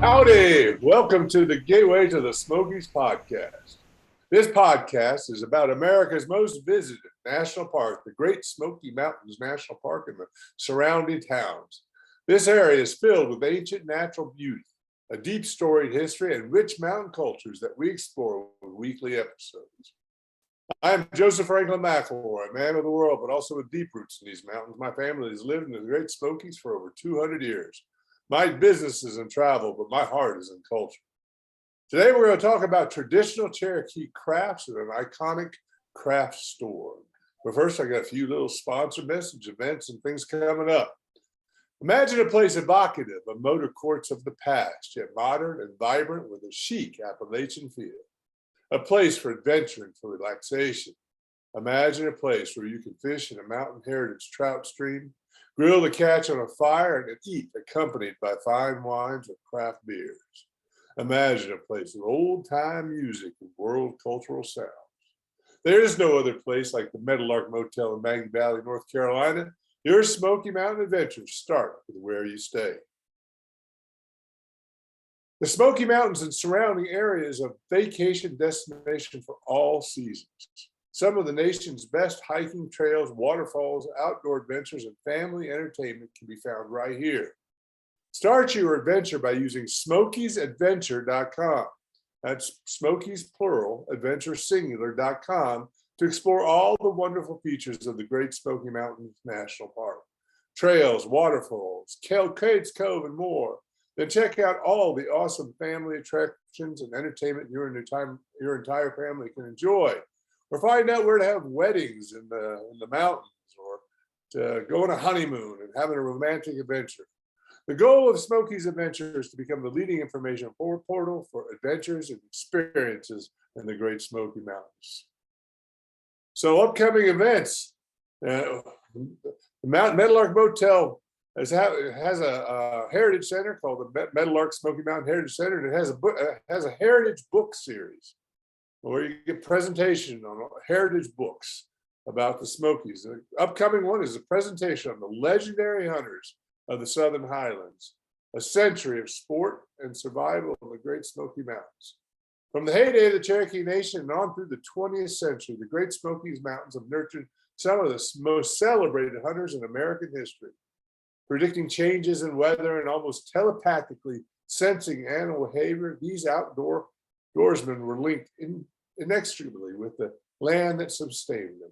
Howdy! Welcome to the Gateway to the Smokies podcast. This podcast is about America's most visited national park, the Great Smoky Mountains National Park and the surrounding towns. This area is filled with ancient natural beauty, a deep storied history, and rich mountain cultures that we explore with weekly episodes. I'm Joseph Franklin McElroy, a man of the world, but also with deep roots in these mountains. My family has lived in the Great Smokies for over 200 years. My business is in travel, but my heart is in culture. Today, we're going to talk about traditional Cherokee crafts at an iconic craft store. But first, I got a few little sponsor message events and things coming up. Imagine a place evocative of motor courts of the past, yet modern and vibrant with a chic Appalachian feel. A place for adventure and for relaxation. Imagine a place where you can fish in a mountain heritage trout stream, grill the catch on a fire, and eat accompanied by fine wines or craft beers. Imagine a place with old-time music and world cultural sounds. There is no other place like the Meadowlark Motel in Maggie Valley, North Carolina. Your Smoky Mountain adventures start with where you stay. The Smoky Mountains and surrounding areas are a vacation destination for all seasons. Some of the nation's best hiking trails, waterfalls, outdoor adventures, and family entertainment can be found right here. Start your adventure by using smokiesadventure.com. That's Smokies plural, adventure singular.com to explore all the wonderful features of the Great Smoky Mountains National Park. Trails, waterfalls, Cade's Cove, and more. Then check out all the awesome family attractions and entertainment your entire family can enjoy. Or find out where to have weddings in the mountains, or to go on a honeymoon and having a romantic adventure. The goal of Smokies Adventure is to become the leading information portal for adventures and experiences in the Great Smoky Mountains. So upcoming events, the Meadowlark Motel has a heritage center called the Meadowlark Smoky Mountain Heritage Center, and it has a heritage book series where you get presentation on heritage books about the Smokies. The upcoming one is a presentation on the legendary hunters of the Southern Highlands, a century of sport and survival in the Great Smoky Mountains. From the heyday of the Cherokee Nation and on through the 20th century, the Great Smokies Mountains have nurtured some of the most celebrated hunters in American history. Predicting changes in weather and almost telepathically sensing animal behavior, these outdoorsmen were linked inextricably with the land that sustained them.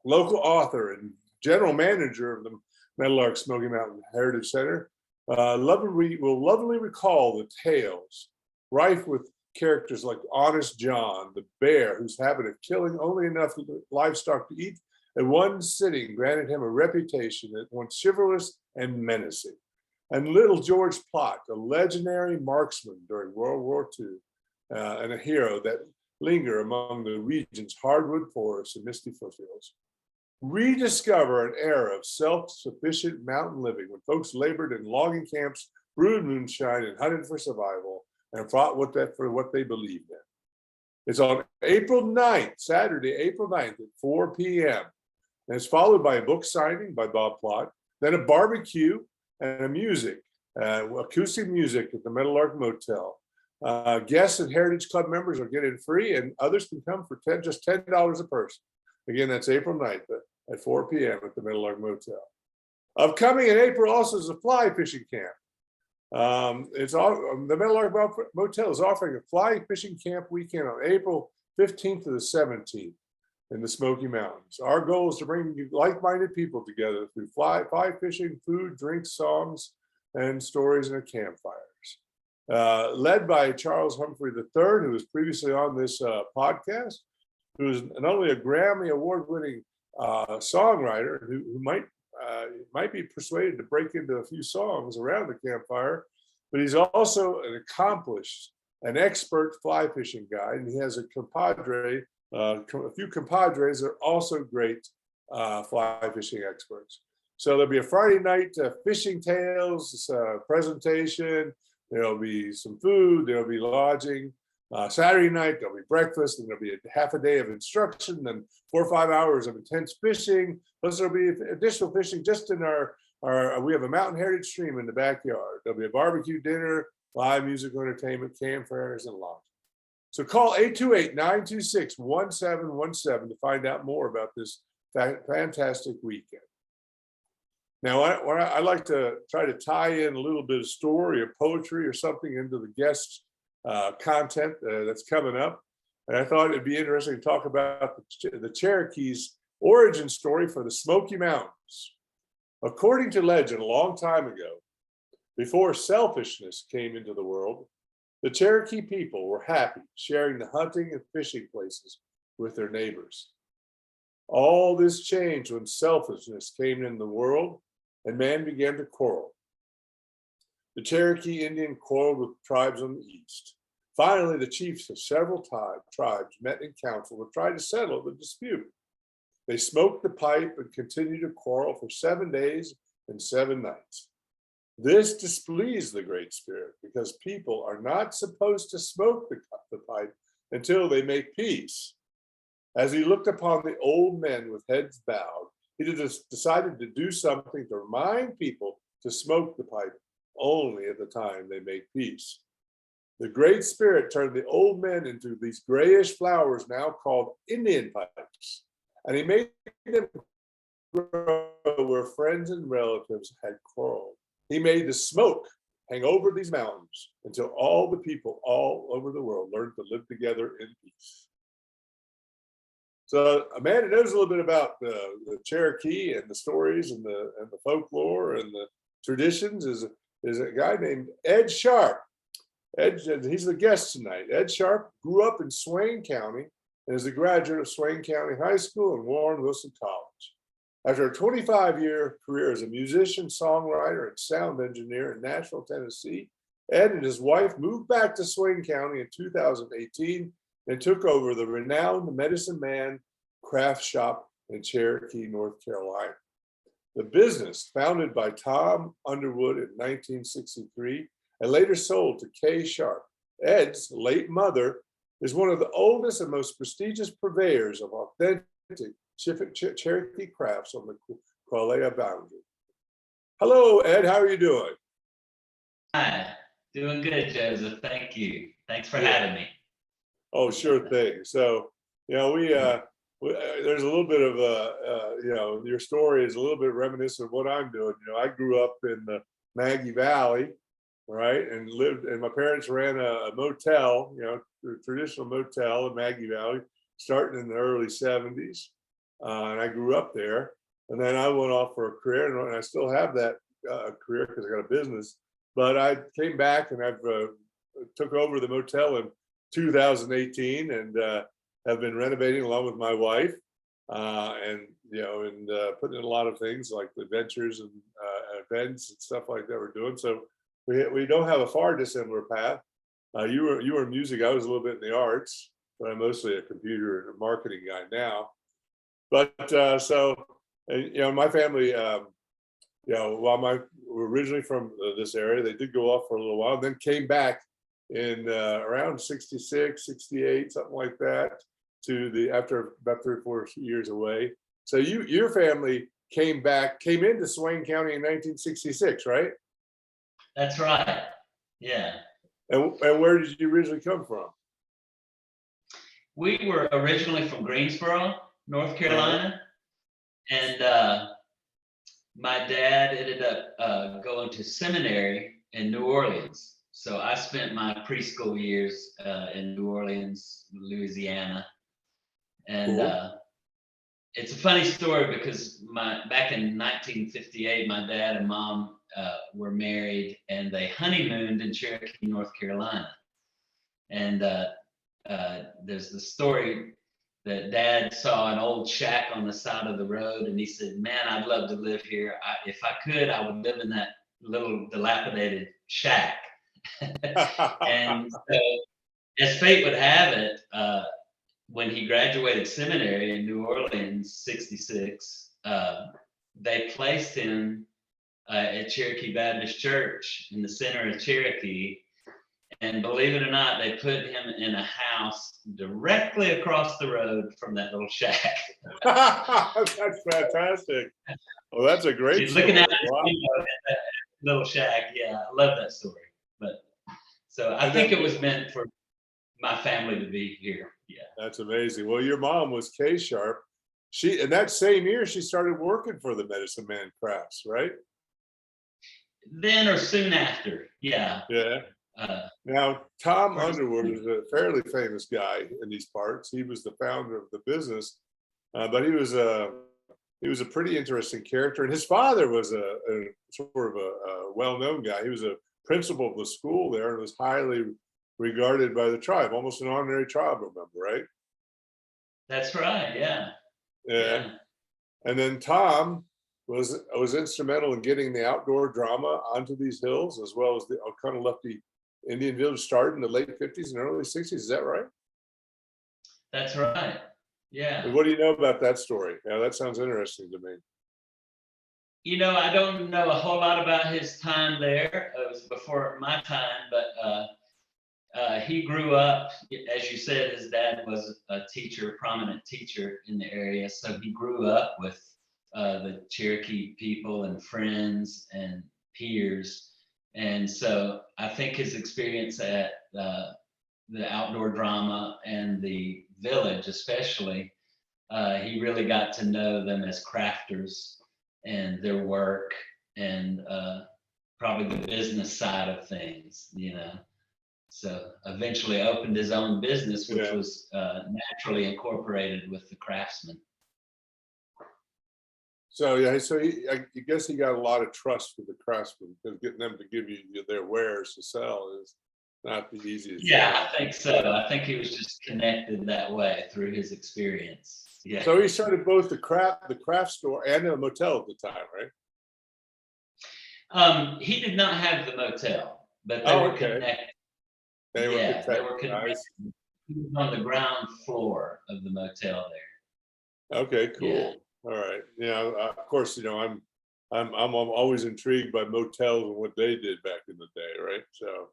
Local author and general manager of the Meadowlark Smoky Mountain Heritage Center will lovingly recall the tales, rife with characters like Honest John, the bear whose habit of killing only enough livestock to eat at one sitting granted him a reputation at once chivalrous and menacing. And Little George Plott, a legendary marksman during World War II, and a hero that linger among the region's hardwood forests and misty foothills. Rediscover an era of self-sufficient mountain living when folks labored in logging camps, brewed moonshine, and hunted for survival, and fought for what they believed in. It's on April 9th, Saturday, April 9th at 4 p.m. And it's followed by a book signing by Bob Plott, then a barbecue and acoustic music at the Meadowlark Motel. Guests and Heritage Club members are getting free, and others can come for just $10 a person. Again, that's April 9th at 4 p.m. at the Meadowlark Motel. Upcoming in April also is a fly fishing camp. The Meadowlark Motel is offering a fly fishing camp weekend on April 15th to the 17th in the Smoky Mountains. Our goal is to bring like-minded people together through fly fishing, food, drinks, songs, and stories and campfires. Led by Charles Humphrey III, who was previously on this podcast, who is not only a Grammy Award-winning songwriter who might be persuaded to break into a few songs around the campfire, but he's also an accomplished, an expert fly fishing guide, and he has a few compadres that are also great fly fishing experts. So there'll be a Friday night fishing tales presentation. There'll be some food. There'll be lodging. Saturday night, there'll be breakfast, and there'll be a half a day of instruction, then 4 or 5 hours of intense fishing. Plus, there'll be additional fishing just in we have a mountain heritage stream in the backyard. There'll be a barbecue dinner, live musical entertainment, campfires, and lodging. So call 828-926-1717 to find out more about this fantastic weekend. Now, I like to try to tie in a little bit of story or poetry or something into the guest content that's coming up. And I thought it'd be interesting to talk about the Cherokee's origin story for the Smoky Mountains. According to legend, a long time ago, before selfishness came into the world, the Cherokee people were happy sharing the hunting and fishing places with their neighbors. All this changed when selfishness came into the world and man began to quarrel. The Cherokee Indian quarreled with tribes on the east. Finally, the chiefs of several tribes met in council to try to settle the dispute. They smoked the pipe and continued to quarrel for 7 days and 7 nights. This displeased the Great Spirit because people are not supposed to smoke the pipe until they make peace. As he looked upon the old men with heads bowed, he decided to do something to remind people to smoke the pipe only at the time they make peace. The Great Spirit turned the old men into these grayish flowers now called Indian pipes, and he made them grow where friends and relatives had quarreled. He made the smoke hang over these mountains until all the people all over the world learned to live together in peace. So a man who knows a little bit about the Cherokee and the stories and the folklore and the traditions is a guy named Ed Sharpe. He's the guest tonight. Ed Sharpe grew up in Swain County and is a graduate of Swain County High School and Warren Wilson College. After a 25-year career as a musician, songwriter, and sound engineer in Nashville, Tennessee, Ed and his wife moved back to Swain County in 2018 and took over the renowned Medicine Man craft shop in Cherokee, North Carolina. The business, founded by Tom Underwood in 1963 and later sold to Kay Sharpe, Ed's late mother, is one of the oldest and most prestigious purveyors of authentic Cherokee crafts on the Qualla Boundary. Hello, Ed. How are you doing? Hi, doing good, Joseph. Thank you. Thanks for having me. Oh, sure thing. So, we there's a little bit of your story is a little bit reminiscent of what I'm doing. I grew up in the Maggie Valley, right, and my parents ran a motel, a traditional motel in Maggie Valley, starting in the early 70s. And I grew up there, and then I went off for a career, and I still have that career because I got a business. But I came back and I've took over the motel in 2018, and have been renovating along with my wife, and putting in a lot of things like the adventures and events and stuff like that we're doing. So we don't have a far dissimilar path. You were in music. I was a little bit in the arts, but I'm mostly a computer and a marketing guy now. But my family, while we're originally from this area, they did go off for a little while, and then came back in around 66, 68, something like that, after about 3 or 4 years away. So your family came into Swain County in 1966, right? That's right. Yeah. And where did you originally come from? We were originally from Greensboro, North Carolina, and my dad ended up going to seminary in New Orleans. So I spent my preschool years in New Orleans, Louisiana. And cool. It's a funny story because back in 1958, my dad and mom were married, and they honeymooned in Cherokee, North Carolina. And there's the story that Dad saw an old shack on the side of the road, and he said, "Man, I'd love to live here. If I could, I would live in that little dilapidated shack." And so, as fate would have it, when he graduated seminary in New Orleans, 66, they placed him at Cherokee Baptist Church in the center of Cherokee. And believe it or not, they put him in a house directly across the road from that little shack. That's fantastic. Well, that's a great He's story. looking at wow. that little shack. Yeah, I love that story. But So I think it was meant for my family to be here. Yeah. That's amazing. Well, your mom was Kay Sharpe. And that same year she started working for the Medicine Man Crafts, right? Then or soon after. Yeah. Yeah. Now, Tom Underwood is a fairly famous guy in these parts. He was the founder of the business, but he was a pretty interesting character. And his father was a sort of a well-known guy. He was a principal of the school there and was highly regarded by the tribe, almost an honorary tribal member, right? That's right. Yeah. Yeah. And then Tom was instrumental in getting the outdoor drama onto these hills, as well as the kind of left the Indian village started in the late 50s and early 60s. Is that right? That's right. Yeah. And what do you know about that story? Yeah, that sounds interesting to me. You know, I don't know a whole lot about his time there. It was before my time, but he grew up, as you said, his dad was a teacher, a prominent teacher in the area. So he grew up with the Cherokee people and friends and peers. And so I think his experience at the outdoor drama and the village especially, he really got to know them as crafters and their work and probably the business side of things, you know. So eventually opened his own business, which was naturally incorporated with the craftsmen. So I guess he got a lot of trust with the craftsmen, because getting them to give you their wares to sell is not the easiest. Yeah, I think so. I think he was just connected that way through his experience. Yeah. So he started both the craft store and a motel at the time, right? He did not have the motel, but they were connected. They were connected. Nice. He was on the ground floor of the motel there. Okay, cool. Yeah. All right. Yeah, of course, I'm always intrigued by motels and what they did back in the day, right? So,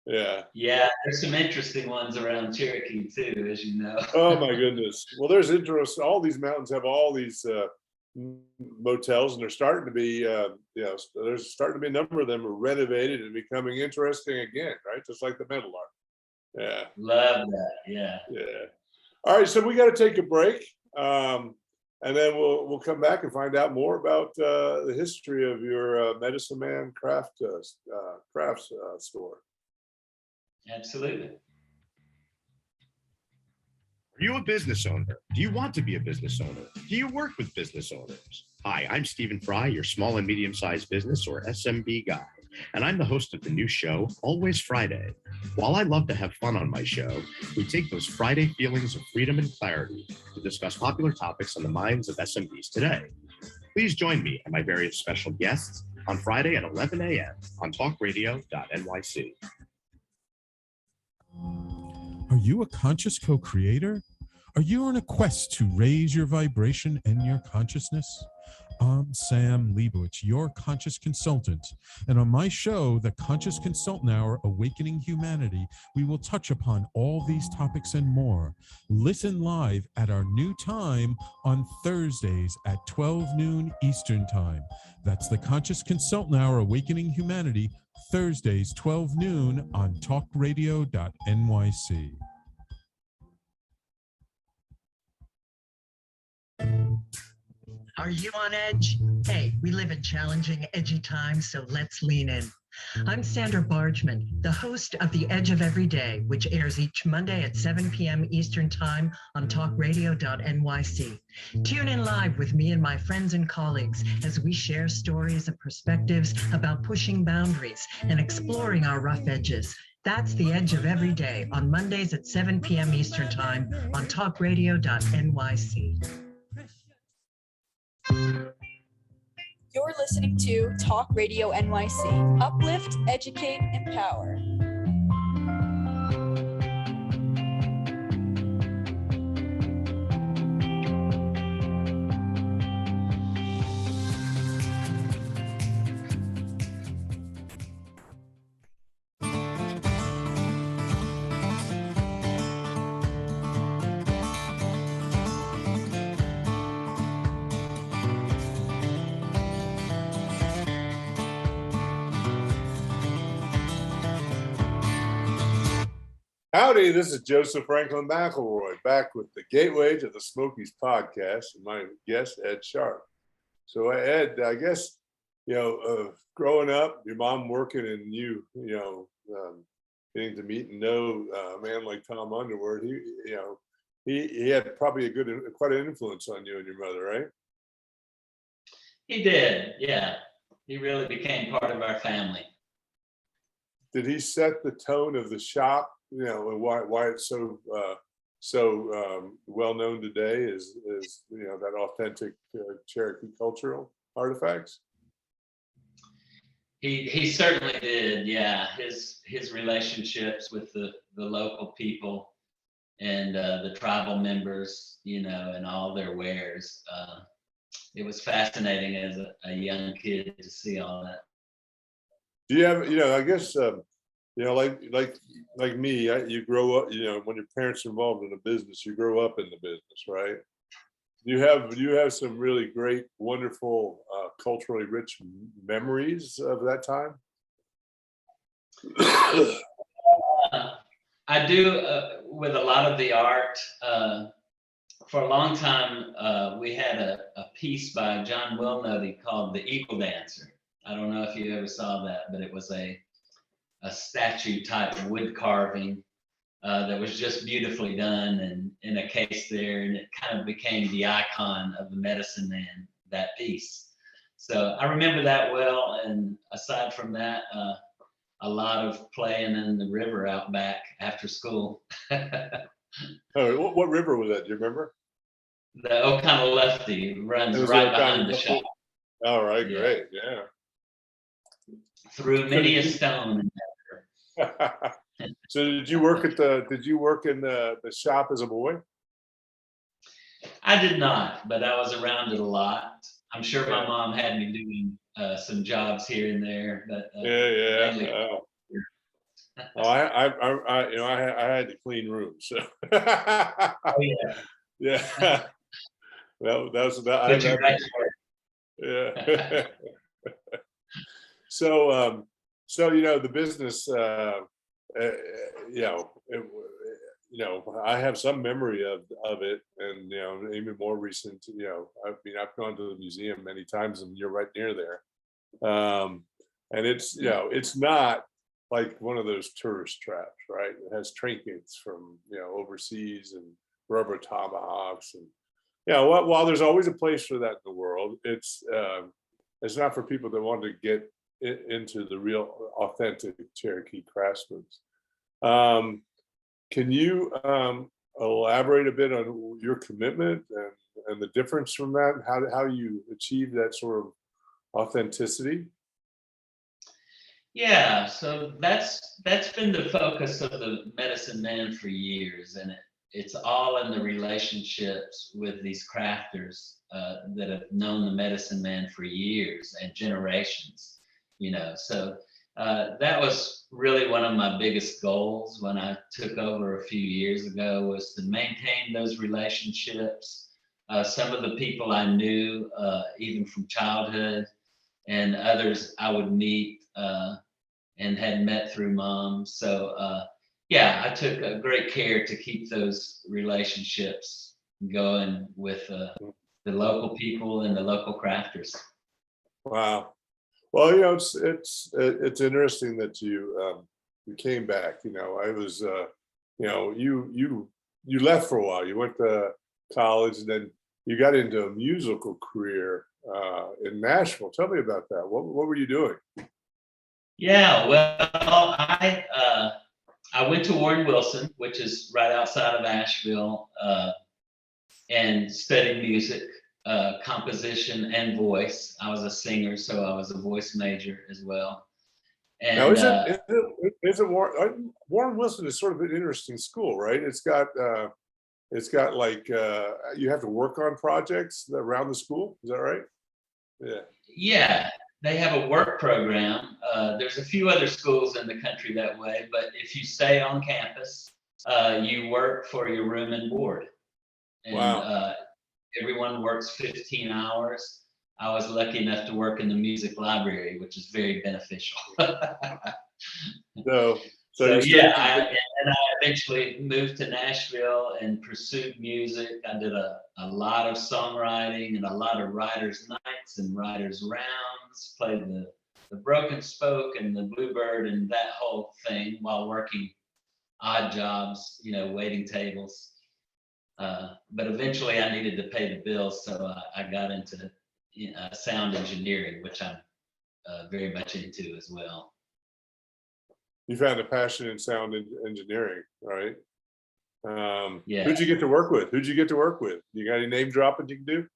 yeah. Yeah, there's some interesting ones around Cherokee too, as you know. Oh my goodness. Well, there's interest. All these mountains have all these motels, and they're starting to be, there's starting to be a number of them are renovated and becoming interesting again, right? Just like the Metal Art. Yeah. Love that. Yeah. Yeah. All right. So we got to take a break. And then we'll come back and find out more about the history of your Medicine Man crafts store. Absolutely. Are you a business owner? Do you want to be a business owner? Do you work with business owners? Hi, I'm Stephen Fry, your small and medium-sized business or SMB guy, and I'm the host of the new show, Always Friday. While I love to have fun on my show, we take those Friday feelings of freedom and clarity to discuss popular topics on the minds of SMBs today. Please join me and my various special guests on Friday at 11 a.m. on talkradio.nyc. Are you a conscious co-creator? Are you on a quest to raise your vibration and your consciousness? I'm Sam Leibowitz, your conscious consultant. And on my show, The Conscious Consultant Hour, Awakening Humanity, we will touch upon all these topics and more. Listen live at our new time on Thursdays at 12 noon Eastern Time. That's The Conscious Consultant Hour, Awakening Humanity, Thursdays, 12 noon on talkradio.nyc. Are you on edge? Hey, we live in challenging, edgy times, so let's lean in. I'm Sandra Bargeman, the host of The Edge of Every Day, which airs each Monday at 7 p.m. Eastern Time on talkradio.nyc. Tune in live with me and my friends and colleagues as we share stories and perspectives about pushing boundaries and exploring our rough edges. That's The Edge of Every Day on Mondays at 7 p.m. Eastern Time on talkradio.nyc. You're listening to Talk Radio NYC. Uplift, educate, empower. Howdy, this is Joseph Franklin McElroy back with the Gateway to the Smokies podcast and my guest, Ed Sharpe. So, Ed, I guess, growing up, your mom working and you, getting to meet and know a man like Tom Underwood, he had probably quite an influence on you and your mother, right? He did, yeah. He really became part of our family. Did he set the tone of the shop, and why it's so well known today is that authentic Cherokee cultural artifacts? He certainly did, yeah. His relationships with the local people and the tribal members, and all their wares. It was fascinating as a young kid to see all that. Do you have, I guess, like me, you grow up, when your parents are involved in a business, you grow up in the business, right? You have some really great, wonderful, culturally rich memories of that time? I do with a lot of the art. For a long time, we had a piece by John Wilnody called The Eagle Dancer. I don't know if you ever saw that, but it was a statue type wood carving that was just beautifully done and in a case there, and it kind of became the icon of the medicine man, that piece. So I remember that well, and aside from that, a lot of playing in the river out back after school. Oh, what river was that? Do you remember? The Oconaluftee runs right behind the shop. All right, Yeah. Great, yeah. Through many a stone in that. So did you work in the shop as a boy? I did not, but I was around it a lot. I'm sure my mom had me doing some jobs here and there, but mainly. Well, I had to clean rooms, so. Oh yeah. Yeah. That was that. But you're right for it. Yeah. So the business, I have some memory of it, and even more recent. I've gone to the museum many times, and you're right near there. And it's not like one of those tourist traps, right? It has trinkets from overseas and rubber tomahawks, and while there's always a place for that in the world, it's not for people that want to get into the real authentic Cherokee craftsmen. Can you elaborate a bit on your commitment and the difference from that, how you achieve that sort of authenticity? Yeah, so that's been the focus of the medicine man for years, and it's all in the relationships with these crafters that have known the medicine man for years and generations. So that was really one of my biggest goals when I took over a few years ago, was to maintain those relationships. Some of the people I knew even from childhood, and others I would meet and had met through mom. So I took great care to keep those relationships going with the local people and the local crafters. Wow. Well, it's interesting that you came back. I was you left for a while. You went to college, and then you got into a musical career in Nashville. Tell me about that. What were you doing? Yeah, well, I went to Warren Wilson, which is right outside of Asheville, and studied music, composition, and voice. I was a singer, so I was a voice major as well. And now, is it Warren Wilson is sort of an interesting school, right? It's got like you have to work on projects around the school. Is that right? Yeah. Yeah, they have a work program. There's a few other schools in the country that way, but if you stay on campus, you work for your room and board. And wow. Everyone works 15 hours. I was lucky enough to work in the music library, which is very beneficial. So yeah, I eventually moved to Nashville and pursued music. I did a lot of songwriting and a lot of writers' nights and writers' rounds, played the Broken Spoke and the Bluebird and that whole thing while working odd jobs, waiting tables. But eventually I needed to pay the bills, so I got into sound engineering, which I'm very much into as well. You found a passion in sound engineering, right? Yeah. Who'd you get to work with? You got any name dropping you can do?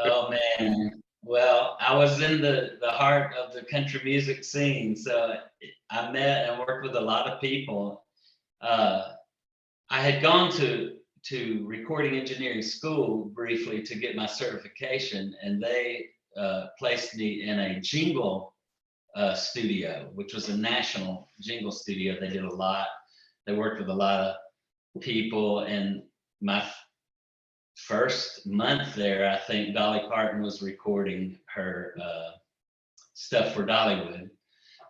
Oh man. Well, I was in the heart of the country music scene, so I met and worked with a lot of people. I had gone to recording engineering school briefly to get my certification, and they placed me in a jingle studio, which was a national jingle studio. They did a lot. They worked with a lot of people, and my first month there, I think Dolly Parton was recording her stuff for Dollywood.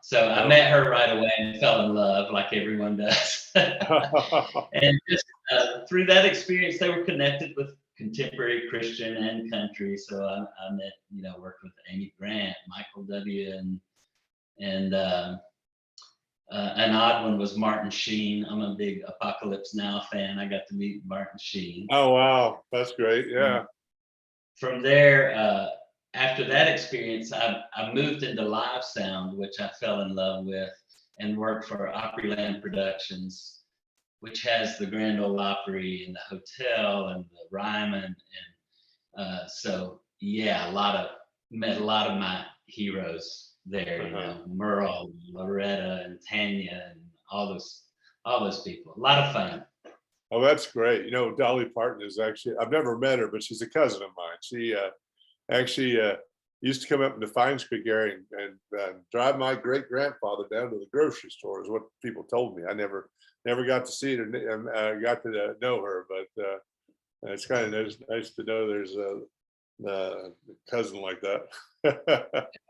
So I met her right away and fell in love, like everyone does. And just through that experience, they were connected with contemporary Christian and country. So I met, worked with Amy Grant, Michael W. And an odd one was Martin Sheen. I'm a big Apocalypse Now fan. I got to meet Martin Sheen. Oh, wow. That's great. Yeah. From there, after that experience, I moved into live sound, which I fell in love with, and worked for Opryland Productions, which has the Grand Ole Opry and the hotel and the Ryman. And so, yeah, met a lot of my heroes there, Merle, Loretta, and Tanya, and all those people. A lot of fun. Oh, that's great. Dolly Parton is actually, I've never met her, but she's a cousin of mine. She actually used to come up in the Fines Creek area and drive my great grandfather down to the grocery store, is what people told me. I never got to see her, got to know her, but it's kind of nice to know there's a cousin like that.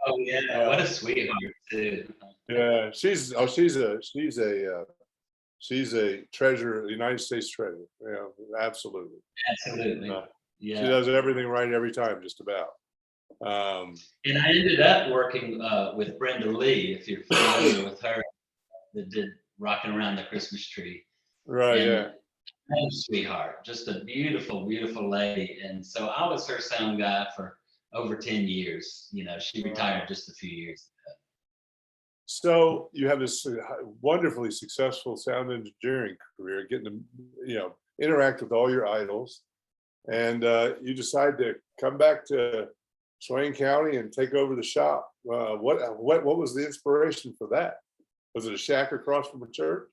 Oh yeah, what a sweetheart too. Yeah, she's a treasure, the United States treasure. Yeah, absolutely. Absolutely. Yeah. She does everything right every time, just about. And I ended up working with Brenda Lee, if you're familiar with her, that did Rocking Around the Christmas Tree. Right, and yeah. What a sweetheart, just a beautiful, beautiful lady. And so I was her sound guy for over 10 years. She retired just a few years ago. So you have this wonderfully successful sound engineering career, getting to interact with all your idols, and you decide to come back to Swain County and take over the shop. What was the inspiration for that? Was it a shack across from a church?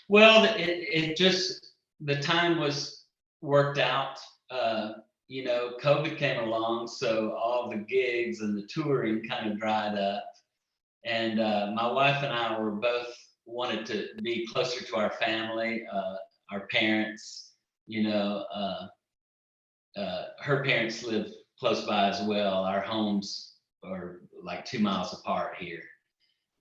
Well, it just, the time was worked out. COVID came along, so all the gigs and the touring kind of dried up. And my wife and I were both wanted to be closer to our family, our parents. Her parents live close by as well. Our homes are like 2 miles apart here.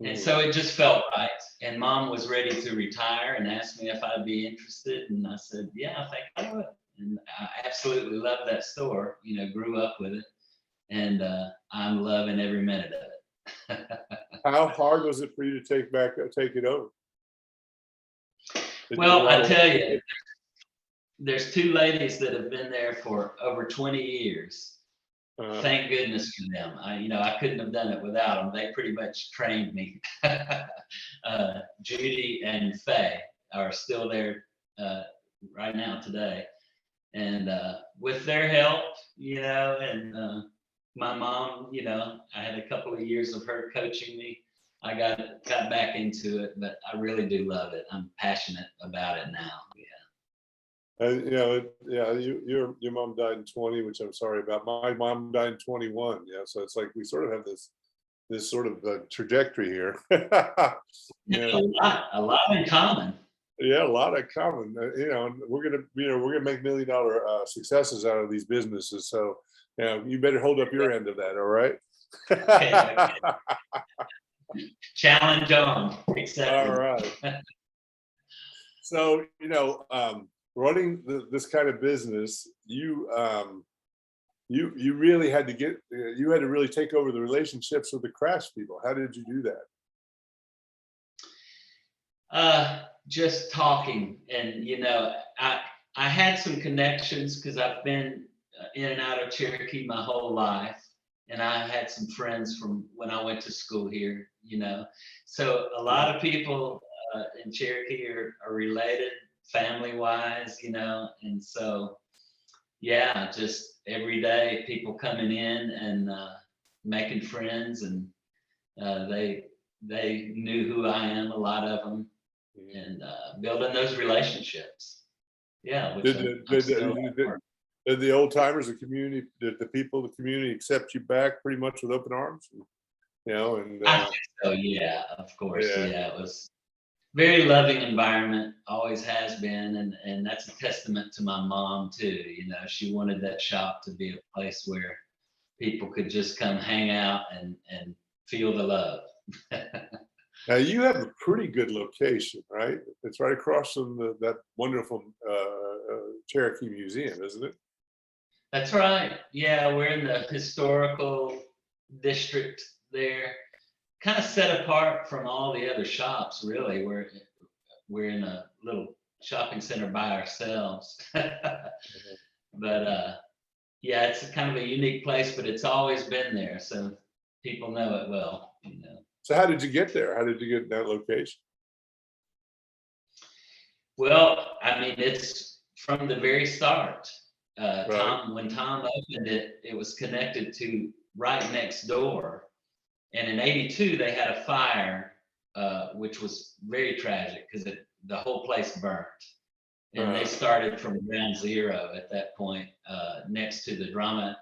And so it just felt right. And Mom was ready to retire and asked me if I'd be interested. And I said, yeah, I think I would. And I absolutely love that store, grew up with it. And I'm loving every minute of it. How hard was it for you to take it over? Well, I tell you, there's two ladies that have been there for over 20 years. Thank goodness for them. I couldn't have done it without them. They pretty much trained me. Judy and Faye are still there right now today. And with their help, and my mom, I had a couple of years of her coaching me. I got back into it, but I really do love it. I'm passionate about it now. Yeah. And your mom died in 20, which I'm sorry about. My mom died in 21. Yeah, so it's like we sort of have this sort of trajectory here. A lot in common. Yeah, a lot of common. We're gonna make $1 million successes out of these businesses. So you better hold up your end of that. All right. Okay. Challenge on. All Accepted. right. So, running this kind of business, you really had to really take over the relationships with the craftspeople. How did you do that? Just talking, and I had some connections because I've been in and out of Cherokee my whole life, and I had some friends from when I went to school here. So a lot of people in Cherokee are related family-wise, and so yeah, just every day people coming in and making friends, and they knew who I am, a lot of them, and building those relationships. Yeah, which Did the old timers, the community, did the people, the community accept you back pretty much with open arms? I think so, yeah, of course. Yeah. Yeah, it was very loving environment, always has been, and that's a testament to my mom too. She wanted that shop to be a place where people could just come hang out and feel the love. Now you have a pretty good location, right? It's right across from that wonderful Cherokee Museum, isn't it? That's right. Yeah, we're in the historical district there, kind of set apart from all the other shops. Really, we're in a little shopping center by ourselves. But yeah, it's kind of a unique place, but it's always been there, so people know it well. So how did you get there? How did you get that location? Well, I mean, it's from the very start. Right. When Tom opened it, it was connected to right next door. And in '82, they had a fire, which was very tragic because the whole place burnt. And they started from ground zero at that point, next to the Drama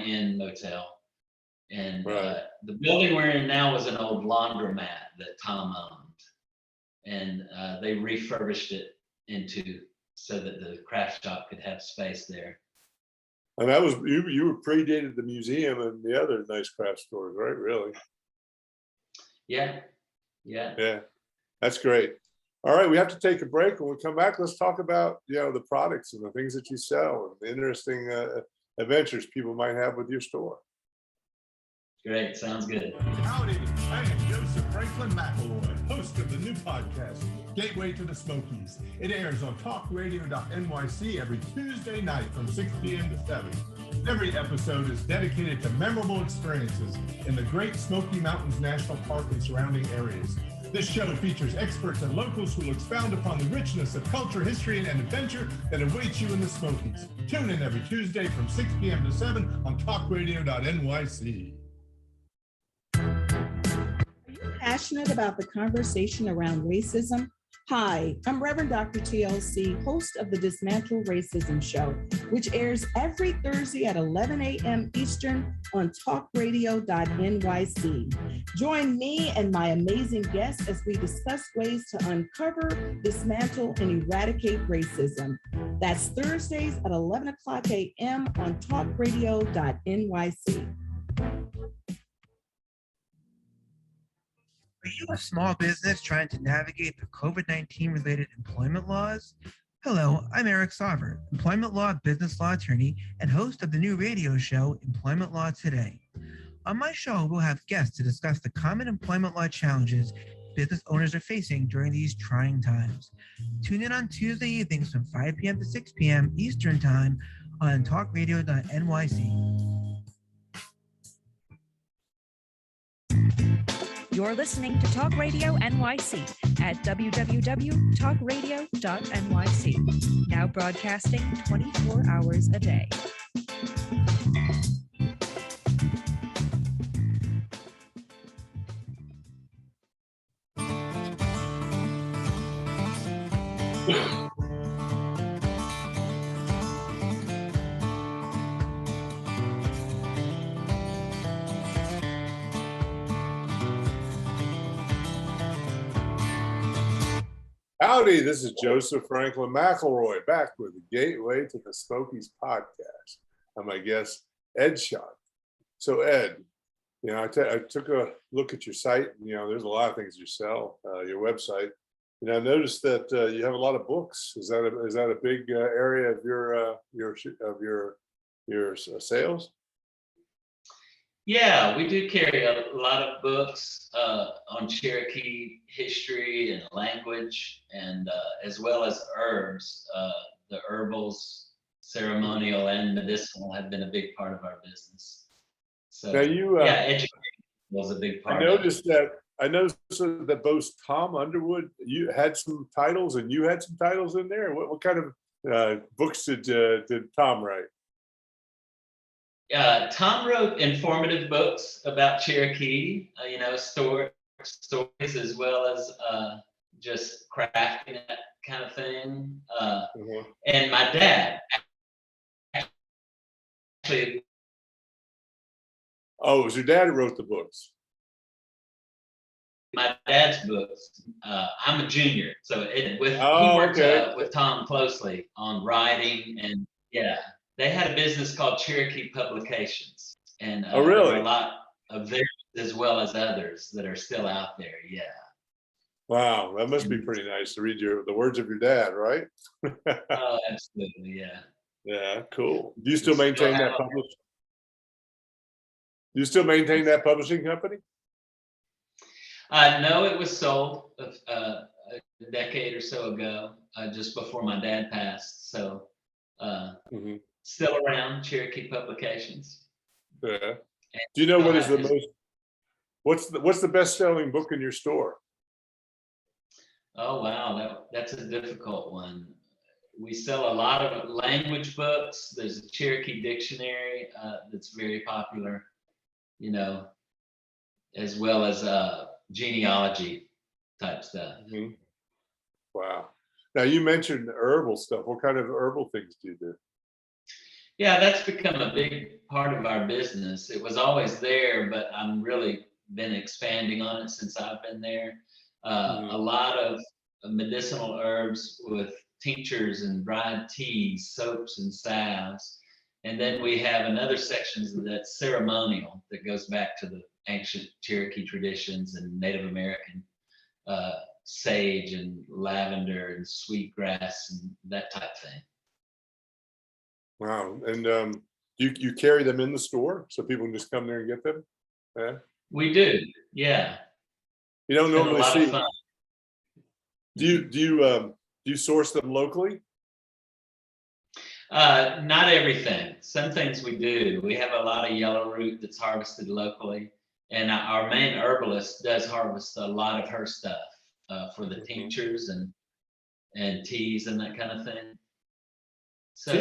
Inn Motel. And the building we're in now was an old laundromat that Tom owned. And they refurbished it so that the craft shop could have space there. And that was you were predated the museum and the other nice craft stores, right? Really? Yeah. Yeah, that's great. All right, we have to take a break. When we come back, let's talk about the products and the things that you sell and the interesting adventures people might have with your store. Great, sounds good. Howdy, I am Joseph Franklin McElroy, host of the new podcast, Gateway to the Smokies. It airs on talkradio.nyc every Tuesday night from 6 p.m. to 7. Every episode is dedicated to memorable experiences in the Great Smoky Mountains National Park and surrounding areas. This show features experts and locals who will expound upon the richness of culture, history, and adventure that awaits you in the Smokies. Tune in every Tuesday from 6 p.m. to 7 on talkradio.nyc. Passionate about the conversation around racism? Hi, I'm Reverend Dr. TLC, host of the Dismantle Racism Show, which airs every Thursday at 11 a.m. Eastern on talkradio.nyc. Join me and my amazing guests as we discuss ways to uncover, dismantle, and eradicate racism. That's Thursdays at 11 o'clock a.m. on talkradio.nyc. Are you a small business trying to navigate the COVID-19 related employment laws? Hello, I'm Eric Sauver, employment law, business law attorney, and host of the new radio show, Employment Law Today. On my show, we'll have guests to discuss the common employment law challenges business owners are facing during these trying times. Tune in on Tuesday evenings from 5 p.m. to 6 p.m. Eastern Time on talkradio.nyc. You're listening to Talk Radio NYC at www.talkradio.nyc, now broadcasting 24 hours a day. Howdy, this is Joseph Franklin McElroy back with the Gateway to the Smokies podcast. And my guest, Ed Sharpe. So Ed, I took a look at your site. There's a lot of things you sell. Your website. I noticed that you have a lot of books. Is that a big area of your sales? Yeah, we do carry a lot of books on Cherokee history and language, and as well as herbs. The herbals, ceremonial and medicinal, have been a big part of our business. So Now education was a big part. I noticed that both Tom Underwood, you had some titles, and you had some titles in there. What kind of books did Tom write? Tom wrote informative books about Cherokee, stories as well as just crafting, that kind of thing. And my dad actually. Oh, it was your dad who wrote the books. My dad's books. I'm a junior, so he worked with Tom closely on writing, and they had a business called Cherokee Publications, and oh, really? There are a lot of theirs as well as others that are still out there. Yeah. Wow, that must be pretty nice to read the words of your dad, right? Oh, absolutely, yeah. Yeah, cool. Do you still maintain that publishing? Do you still maintain that publishing company? No, it was sold a decade or so ago, just before my dad passed. So, still around, Cherokee Publications. Yeah. Do you know what is the most? What's the best-selling book in your store? Oh wow, that's a difficult one. We sell a lot of language books. There's a Cherokee dictionary that's very popular, as well as genealogy type stuff. Wow. Now you mentioned herbal stuff. What kind of herbal things do you do? Yeah, that's become a big part of our business. It was always there, but I'm really been expanding on it since I've been there. A lot of medicinal herbs with tinctures and dried teas, soaps and salves. And then we have another section that's ceremonial, that goes back to the ancient Cherokee traditions and Native American sage and lavender and sweetgrass and that type of thing. Wow. And you carry them in the store so people can just come there and get them? Yeah. We do. Yeah. You don't normally see. Fun. Do you source them locally? Not everything. Some things we do. We have a lot of yellow root that's harvested locally, and our main herbalist does harvest a lot of her stuff for the tinctures and teas and that kind of thing. So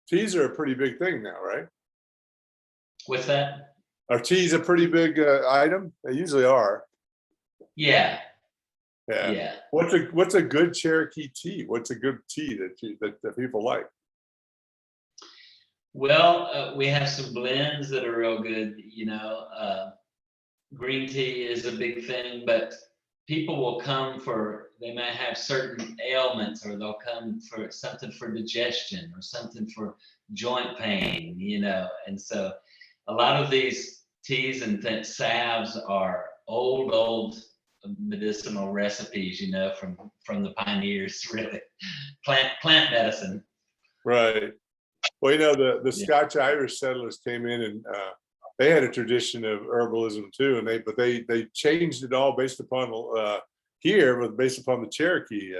teas are a pretty big thing now, right? What's that? Are teas a pretty big item? They usually are. Yeah. Yeah. What's a good Cherokee tea? What's a good tea that people like? Well, we have some blends that are real good. Green tea is a big thing, but people will come they may have certain ailments, or they'll come for something for digestion or something for joint pain, and so a lot of these teas and salves are old medicinal recipes, from the pioneers, really. Plant medicine. Right. Well, the Scotch Irish settlers came in, and they had a tradition of herbalism too, and they changed it all based upon based upon the Cherokee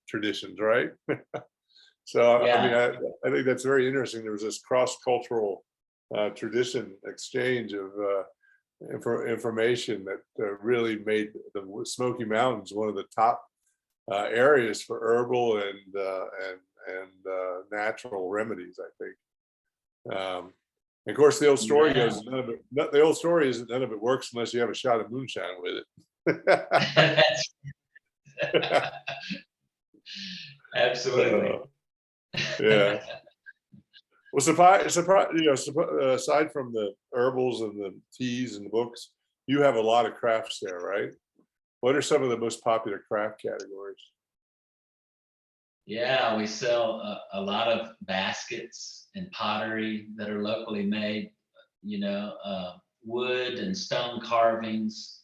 traditions, right? So I think that's very interesting. There was this cross-cultural tradition exchange of information that really made the Smoky Mountains one of the top areas for herbal and natural remedies, I think. And of course, the old story goes, the old story is that none of it works unless you have a shot of moonshine with it. Absolutely. Yeah. Well, aside from the herbals and the teas and the books, you have a lot of crafts there, right? What are some of the most popular craft categories? Yeah, we sell a lot of baskets and pottery that are locally made. wood and stone carvings,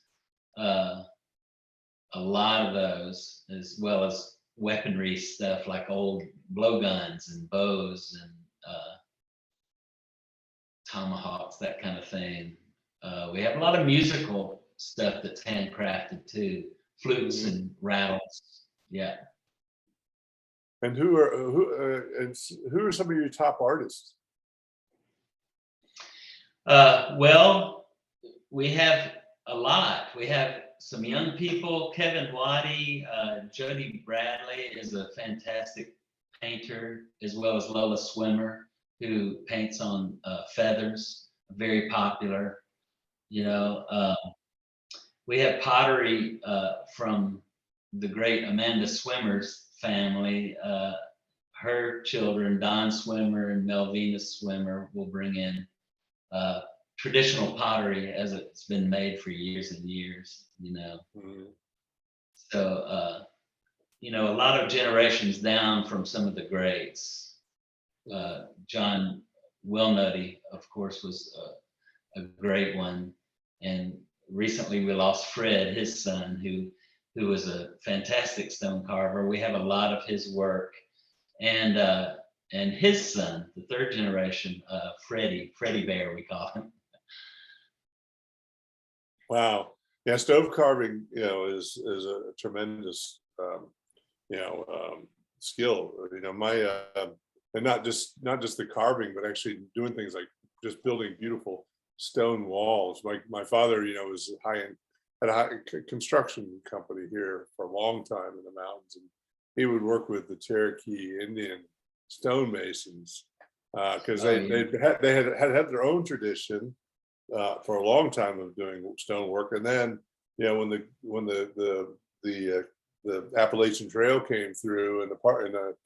a lot of those, as well as weaponry stuff like old blowguns and bows and tomahawks, that kind of thing. We have a lot of musical stuff that's handcrafted too, flutes and rattles. Yeah. And who are some of your top artists? Well, we have a lot. We have some young people. Kevin Waddy, Jody Bradley is a fantastic painter, as well as Lola Swimmer, who paints on feathers, very popular. You know, we have pottery from the great Amanda Swimmer's family. Her children, Don Swimmer and Melvina Swimmer, will bring in traditional pottery as it's been made for years and years, you know. So, you know, a lot of generations down from some of the greats. John Wilnutty, of course, was a great one. And recently we lost Fred, his son, who was a fantastic stone carver. We have a lot of his work. And his son, the third generation, Freddie Bear, we call him. Wow. Yeah, stove carving, you know, is a tremendous, skill. You know, my and not just the carving, but actually doing things like just building beautiful stone walls. My father, you know, was had a high construction company here for a long time in the mountains, and he would work with the Cherokee Indian stonemasons because they had their own tradition for a long time of doing stonework. And then, you know, when the Appalachian Trail came through and the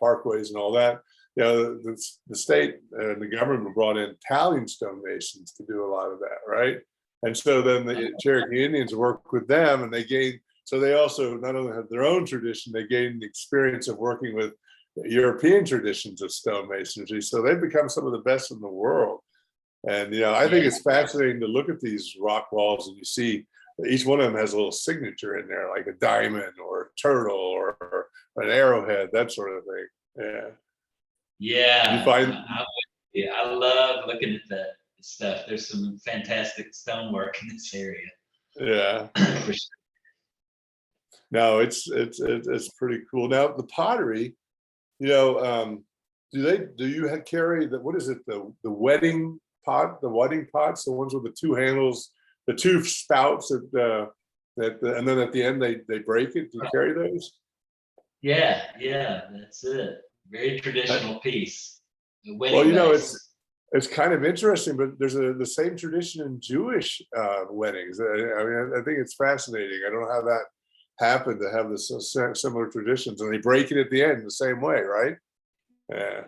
parkways and all that, you know, the state and the government brought in Italian stonemasons to do a lot of that, right? And so then the Cherokee Indians worked with them, and they gained. So they also not only had their own tradition, they gained the experience of working with European traditions of stonemasonry. So they've become some of the best in the world. And, you know, I think it's fascinating to look at these rock walls, and you see each one of them has a little signature in there, like a diamond or a turtle or an arrowhead, that sort of thing. Yeah. Yeah. You find I love looking at that stuff. There's some fantastic stonework in this area. Yeah. For sure. No, it's pretty cool. Now the pottery, you know, do you carry what is it, the wedding pot, the wedding pots, the ones with the two handles, the two spouts and then at the end they break it? Do you carry those? Yeah, that's it. Very traditional piece. Well, you know, it's kind of interesting, but there's the same tradition in Jewish weddings. I mean, I think it's fascinating. I don't know how that happened to have this similar traditions, and they break it at the end the same way, right? Yeah.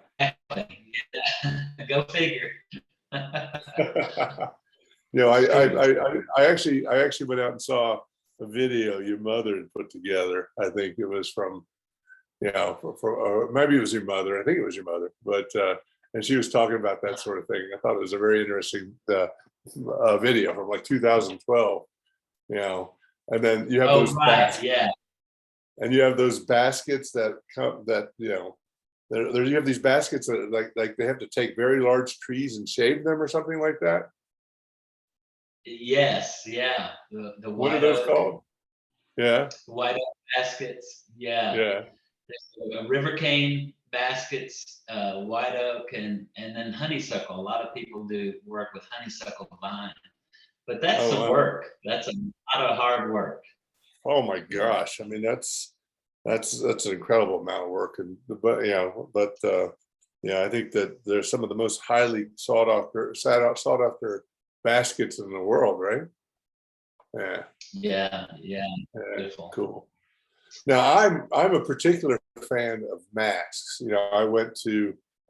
Go figure. You know, I actually went out and saw a video your mother had put together. I think it was from, you know, or maybe it was your mother. I think it was your mother, but and she was talking about that sort of thing. I thought it was a very interesting video from like 2012. You know, and then you have those and you have those baskets that come you know. You have these baskets that like they have to take very large trees and shave them or something like that. Yes, yeah. The what are those called? Yeah. White oak baskets. Yeah. Yeah. There's river cane baskets, white oak, and then honeysuckle. A lot of people do work with honeysuckle vine, but that's some work. That's a lot of hard work. Oh my gosh! I mean, that's an incredible amount of work, but I think that they're some of the most highly sought after baskets in the world, right? Yeah. Beautiful. Cool. Now I'm a particular fan of masks. You know,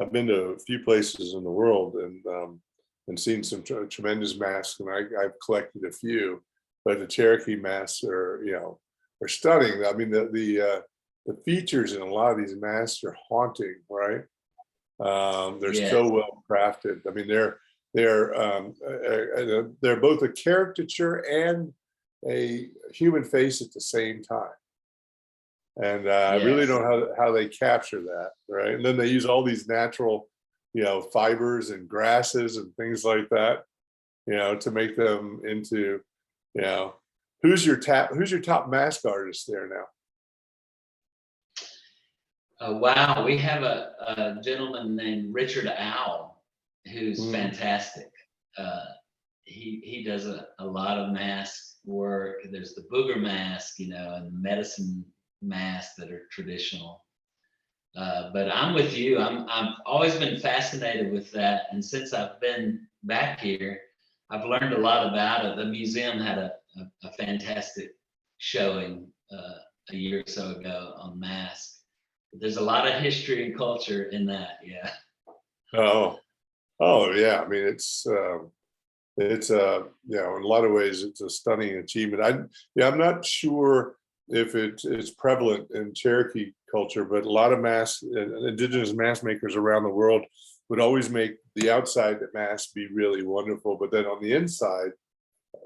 I've been to a few places in the world and seen some tremendous masks, and I've collected a few, but the Cherokee masks are stunning. I mean, the features in a lot of these masks are haunting, right? They're so well crafted. I mean, they're both a caricature and a human face at the same time. And I really don't know how they capture that, right? And then they use all these natural, fibers and grasses and things like that, to make them into, who's your top mask artist there now? Wow, we have a gentleman named Richard Owl who's fantastic. He does a lot of mask work. There's the booger mask, and medicine masks that are traditional. But I'm with you. I've always been fascinated with that, and since I've been back here, I've learned a lot about it. The museum had a fantastic showing a year or so ago on masks. There's a lot of history and culture in that. Yeah. Oh yeah. I mean, it's in a lot of ways, it's a stunning achievement. I'm not sure if it's prevalent in Cherokee culture, but a lot of indigenous mask makers around the world would always make the outside mask be really wonderful, but then on the inside,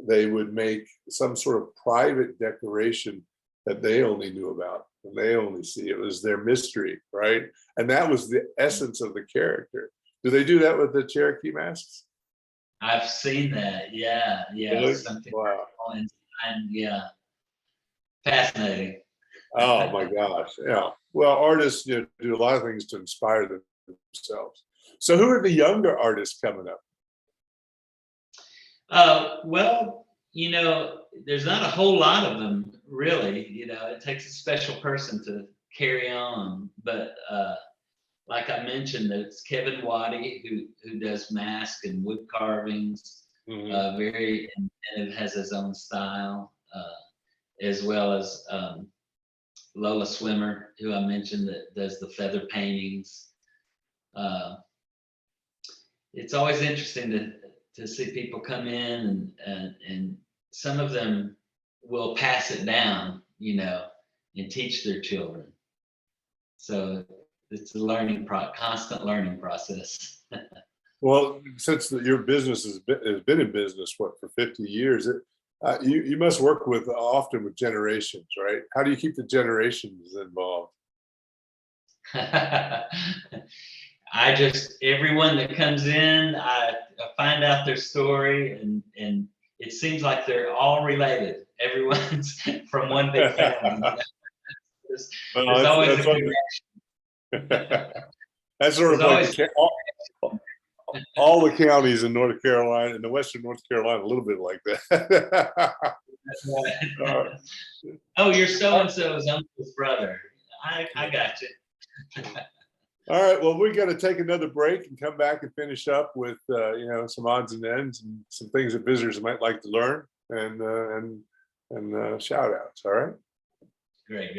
they would make some sort of private decoration that they only knew about and they only see. It was their mystery, right? And that was the essence of the character. Do they do that with the Cherokee masks? I've seen that. Yeah. Really? Something. Wow. And yeah, fascinating. Oh my gosh. Yeah. Well, artists do a lot of things to inspire themselves. So who are the younger artists coming up? Well, there's not a whole lot of them really. It takes a special person to carry on. But like I mentioned, it's Kevin Waddy who does mask and wood carvings. Very inventive, has his own style, as well as Lola Swimmer, who I mentioned, that does the feather paintings. It's always interesting to see people come in and some of them will pass it down, and teach their children. So it's a constant learning process. Well, since your business has been in business, for 50 years, you must work often with generations, right? How do you keep the generations involved? Everyone that comes in, I find out their story, and it seems like they're all related. Everyone's from one big family. There's always a connection. That's sort of like all the counties in North Carolina, in the Western North Carolina, a little bit like that. Oh, you're so-and-so's uncle's brother. I got you. All right. Well, we got to take another break and come back and finish up with some odds and ends and some things that visitors might like to learn and shout outs. All right. Great.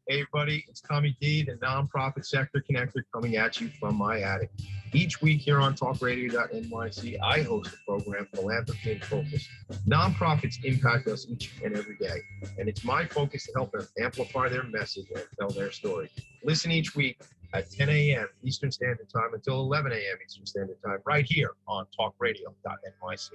Hey everybody, it's Tommy D, the nonprofit sector connector, coming at you from my attic. Each week here on talkradio.nyc, I host a program, Philanthropy in Focus. Nonprofits impact us each and every day, and it's my focus to help them amplify their message and tell their story. Listen each week at 10 a.m. Eastern Standard Time until 11 a.m. Eastern Standard Time, right here on talkradio.nyc.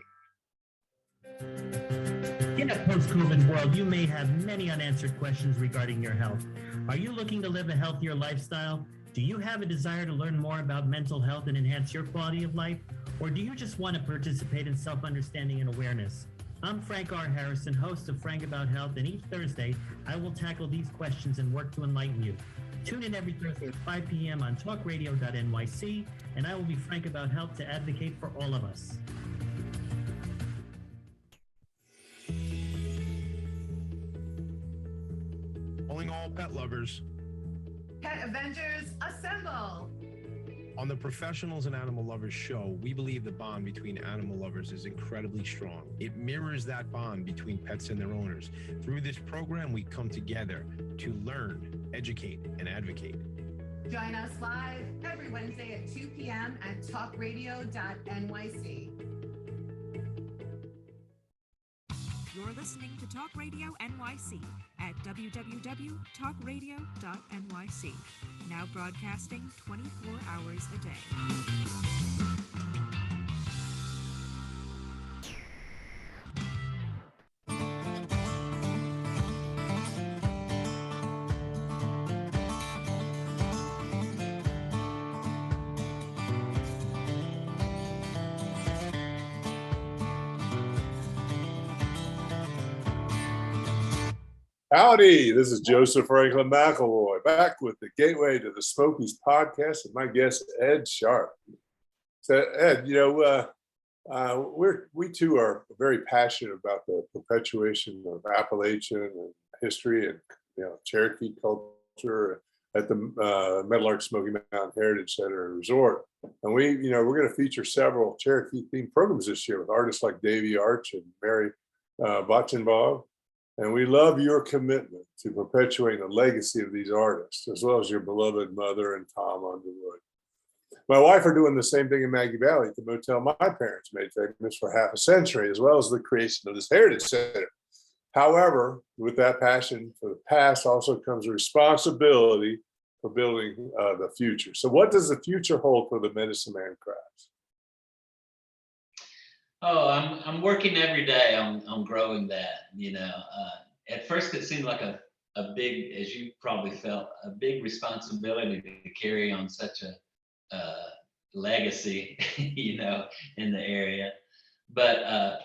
In a post-COVID world, you may have many unanswered questions regarding your health. Are you looking to live a healthier lifestyle? Do you have a desire to learn more about mental health and enhance your quality of life? Or do you just want to participate in self-understanding and awareness? I'm Frank R. Harrison, host of Frank About Health, and each Thursday, I will tackle these questions and work to enlighten you. Tune in every Thursday at 5 p.m. on talkradio.nyc, and I will be frank about health to advocate for all of us. Calling all pet lovers. Pet Avengers, assemble! On the Professionals and Animal Lovers show, we believe the bond between animal lovers is incredibly strong. It mirrors that bond between pets and their owners. Through this program, we come together to learn, educate, and advocate. Join us live every Wednesday at 2 p.m. at talkradio.nyc. You're listening to Talk Radio NYC at www.talkradio.nyc. Now broadcasting 24 hours a day. Howdy, this is Joseph Franklin McElroy, back with the Gateway to the Smokies podcast and my guest, Ed Sharpe. So, Ed, we too are very passionate about the perpetuation of Appalachian and history and Cherokee culture at the Meadowlark Smoky Mountain Heritage Center and Resort. And we're going to feature several Cherokee themed programs this year with artists like Davey Arch and Mary Bochenbaugh. And we love your commitment to perpetuating the legacy of these artists, as well as your beloved mother and Tom Underwood. My wife are doing the same thing in Maggie Valley at the motel my parents made famous for half a century, as well as the creation of this Heritage Center. However, with that passion for the past also comes a responsibility for building the future. So what does the future hold for the Medicine Man crafts? Oh, I'm working every day on growing that. At first it seemed like a big, as you probably felt, a big responsibility to carry on such a legacy, in the area. But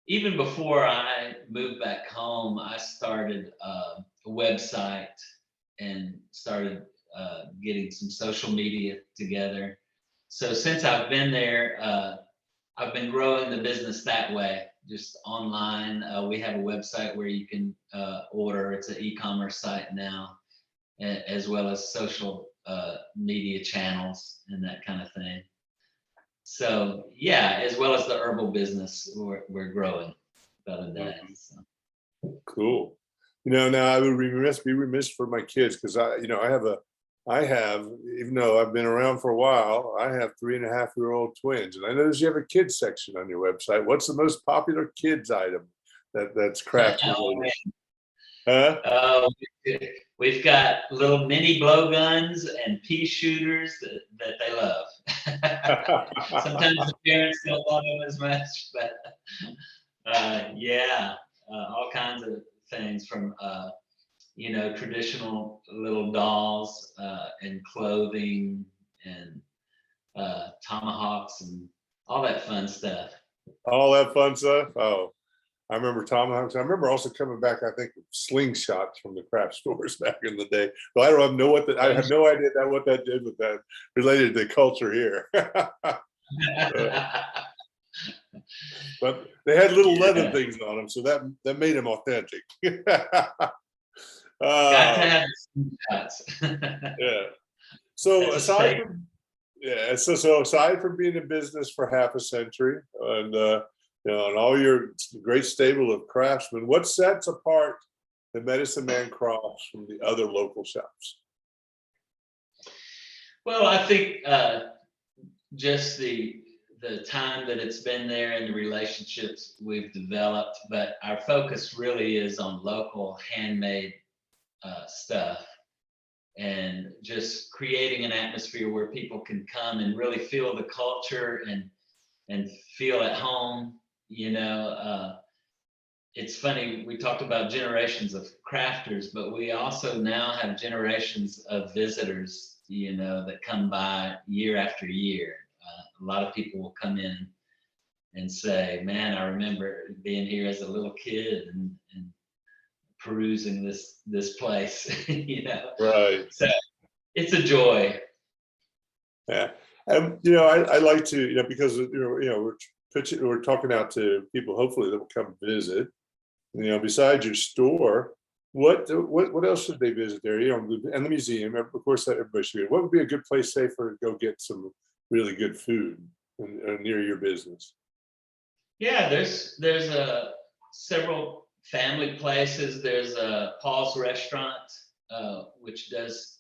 even before I moved back home, I started a website and started getting some social media together. So since I've been there, I've been growing the business that way, just online. We have a website where you can order. It's an e-commerce site now, as well as social media channels and that kind of thing. So yeah, as well as the herbal business, we're growing by the day. So. Cool. Now I would be remiss for my kids because I have, even though I've been around for a while, I have 3.5-year-old twins. And I notice you have a kids section on your website. What's the most popular kids item that's craft related? Huh? We've got little mini blowguns and pea shooters that they love. Sometimes the parents don't love them as much, but all kinds of things from traditional little dolls and clothing and tomahawks and all that fun stuff. All that fun stuff? Oh, I remember tomahawks. I remember also coming back, I think, with slingshots from the craft stores back in the day. But I have no idea what that did with that related to culture here. But they had little leather things on them, so that made them authentic. Got to have slingshots. Yeah. So aside from being in business for half a century and and all your great stable of craftsmen, what sets apart the Medicine Man crafts from the other local shops? Well, I think just the time that it's been there and the relationships we've developed, but our focus really is on local handmade stuff and just creating an atmosphere where people can come and really feel the culture and feel at home. It's funny, we talked about generations of crafters, but we also now have generations of visitors, that come by year after year. A lot of people will come in and say, man, I remember being here as a little kid and perusing this place, Right. So it's a joy. Yeah. I like to, because we're talking out to people hopefully that will come visit. Besides your store, what else should they visit there? And the museum, of course, that everybody should. What would be a good place, say, for to go get some really good food near your business? Yeah, there's several family places. There's Paul's Restaurant, which does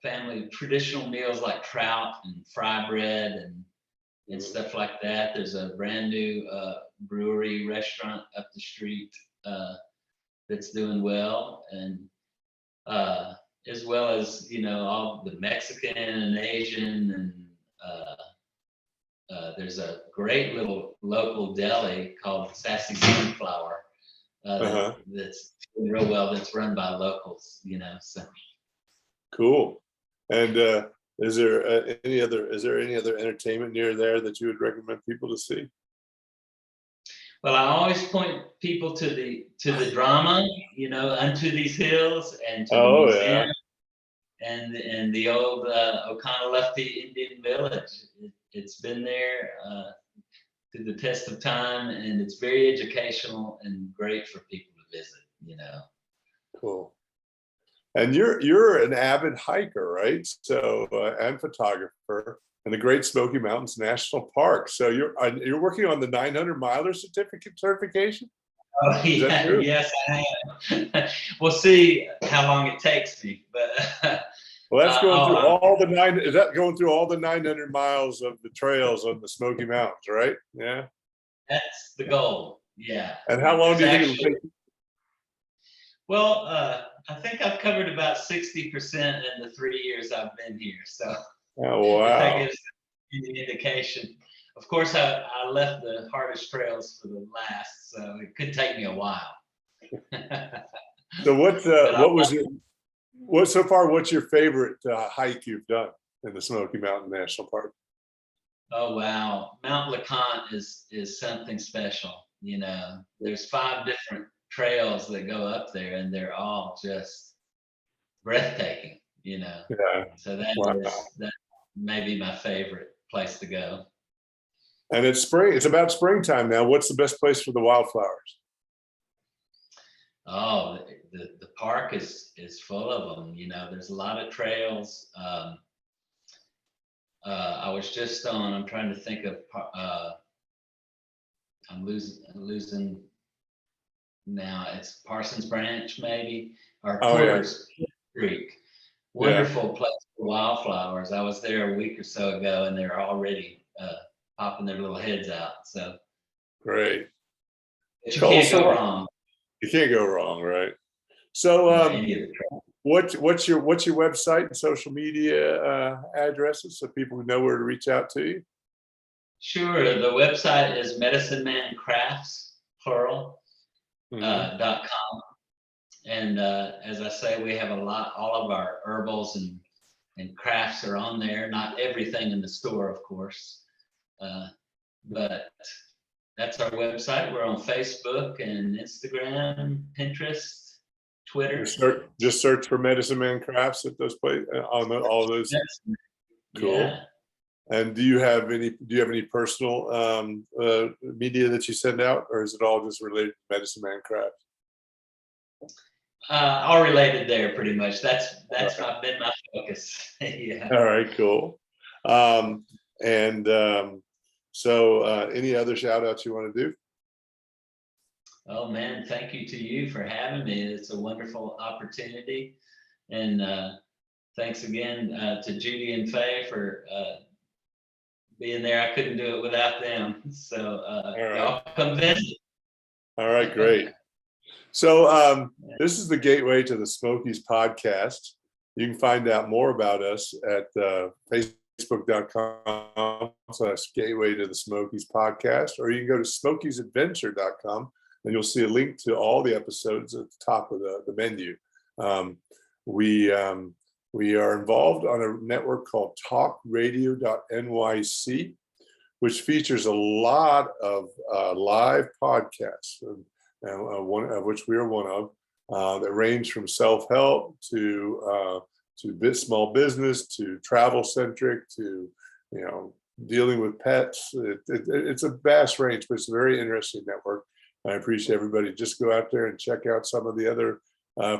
family traditional meals like trout and fry bread and and stuff like that. There's a brand new brewery restaurant up the street that's doing well, and as well as, you know, all the Mexican and Asian, and there's a great little local deli called Sassy Sunflower that's doing real well, that's run by locals, you know. So Cool. And is there any other entertainment near there that you would recommend people to see? well, I always point people to the drama, you know, Unto These Hills, and to the museum, and the old Oconaluftee Indian Village. It's been there through the test of time, and it's very educational and great for people to visit, you know. Cool. And you're an avid hiker, right? So and photographer in the Great Smoky Mountains National Park. So you're working on the 900 miler certification? Oh yeah, yes, I am. We'll see how long it takes me, but well, that's going through all the nine. Is that going through all the 900 miles of the trails of the Smoky Mountains, right? Yeah. That's the goal. Yeah. And how long do you think it will take? Well, I think I've covered about 60% in the 3 years I've been here. So, oh wow, if that gives any indication. Of course, I left the hardest trails for the last, so it could take me a while. So what's your favorite hike you've done in the Smoky Mountain National Park? Oh wow, Mount LeConte is something special. You know, there's 5 different trails that go up there, and they're all just breathtaking. You know, yeah. So that may be my favorite place to go. And it's spring. It's about springtime now. What's the best place for the wildflowers? Oh, the park is full of them. You know, there's a lot of trails. I was just on. I'm trying to think of. I'm losing now. It's Parsons Branch, maybe, or Porter's Creek. Wonderful place for wildflowers. I was there a week or so ago, and they're already popping their little heads out. So great. But you can't go wrong. You can't go wrong, right? So, what's your website and social media addresses so people know where to reach out to you? Sure. The website is medicineManCrafts, plural, .com. And as I say, we have all of our herbals and crafts are on there. Not everything in the store, of course, but that's our website. We're on Facebook and Instagram, Pinterest, Twitter. Just search for Medicine Man Crafts at those places, on all those. Yes. Cool. Yeah. And do you have any personal media that you send out, or is it all just related to Medicine Man Crafts? All related there, pretty much. That's been my focus. Yeah. All right, cool. So any other shout outs you want to do? Oh man, thank you to you for having me. It's a wonderful opportunity. And thanks again to Judy and Faye for being there. I couldn't do it without them. So y'all come visit. All right, great. So this is the Gateway to the Smokies podcast. You can find out more about us at Facebook.com/Gateway to the Smokies podcast, or you can go to SmokiesAdventure.com and you'll see a link to all the episodes at the top of the menu. We are involved on a network called talkradio.nyc, which features a lot of live podcasts, one of which we are one of, that range from self-help to small business, to travel centric, to dealing with pets. It's a vast range, but it's a very interesting network. I appreciate everybody. Just go out there and check out some of the other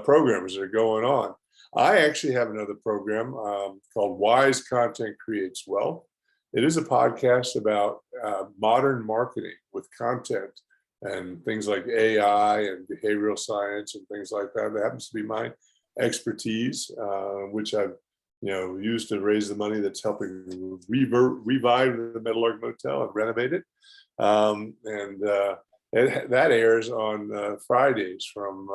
programs that are going on. I actually have another program called Wise Content Creates Wealth. It is a podcast about modern marketing with content and things like AI and behavioral science and things like that. That happens to be my expertise, which I've used to raise the money that's helping revive the Meadowlark Motel and renovate it. That airs on Fridays from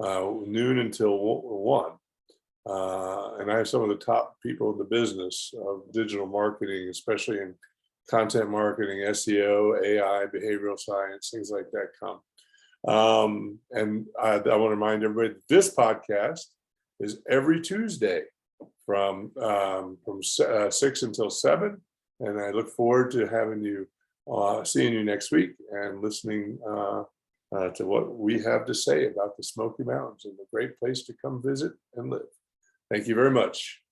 noon until 1. And I have some of the top people in the business of digital marketing, especially in content marketing, SEO, AI, behavioral science, things like that come. And I want to remind everybody, this podcast is every Tuesday from 6 until 7. And I look forward to having you, seeing you next week and listening to what we have to say about the Smoky Mountains and a great place to come visit and live. Thank you very much.